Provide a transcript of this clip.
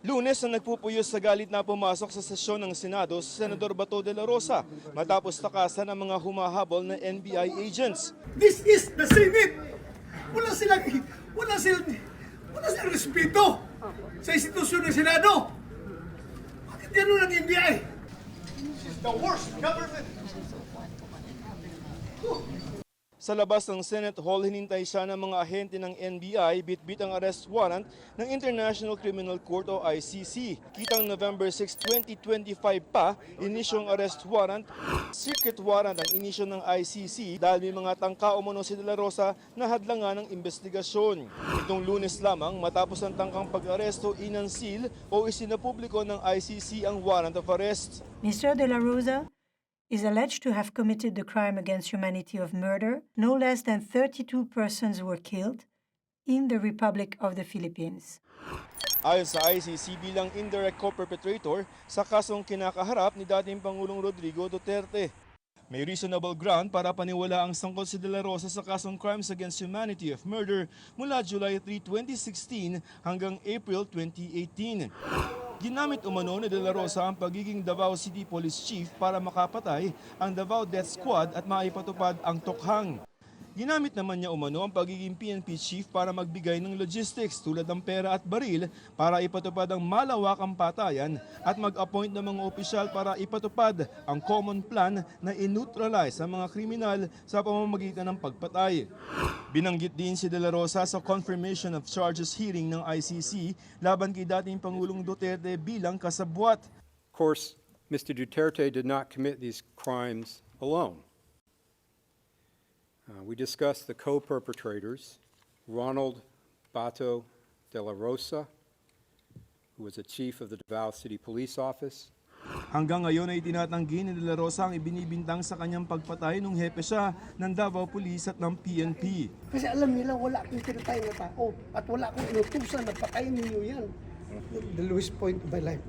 Lunes na nagpupuyos sa galit na pumasok sa sesyon ng Senado si Senador Bato de la Rosa matapos takasan ng mga humahabol na NBI agents. This is the Senate. Wala silang respeto sa institusyon ng Senado. Bakit gano'n ang NBI? This is the worst government. Sa labas ng Senate Hall, hinintay siya ng mga ahente ng NBI bitbit ang arrest warrant ng International Criminal Court o ICC. Kitang November 6, 2025 pa, inisyong arrest warrant, secret warrant ang inisyo ng ICC dahil may mga tangka umano si De La Rosa na hadlangan ng investigasyon. Itong Lunes lamang matapos ang tangkang pag-aresto, inansil o isinapubliko ng ICC ang warrant of arrest. Mr. De La Rosa is alleged to have committed the crime against humanity of murder. No less than 32 persons were killed in the Republic of the Philippines. Ayon sa ICC bilang indirect co-perpetrator sa kasong kinakaharap ni dating Pangulong Rodrigo Duterte. May reasonable ground para paniwala ang sangkot si De La Rosa sa kasong crimes against humanity of murder mula July 3, 2016 hanggang April 2018. Ginamit umano ni De La Rosa ang pagiging Davao City Police Chief para makapatay ang Davao Death Squad at maipatupad ang tokhang. Ginamit naman niya umano ang pagiging PNP Chief para magbigay ng logistics tulad ng pera at baril para ipatupad ang malawakang patayan at mag-appoint ng mga opisyal para ipatupad ang common plan na in-neutralize ang mga kriminal sa pamamagitan ng pagpatay. Binanggit din si De La Rosa sa confirmation of charges hearing ng ICC laban kay dating Pangulong Duterte bilang kasabwat. Of course, Mr. Duterte did not commit these crimes alone. We discussed the co-perpetrators, Ronald Bato de la Rosa, who was the chief of the Davao City Police Office. Hanggang ngayon ay tinatanggi ni De La Rosa ang ibinibintang sa kanyang pagpatay nung hepe siya ng Davao Police at ng PNP. Kasi alam nila wala akong tinatay na tao at wala akong inutusan na patayin ninyo yan. The lowest point of my life.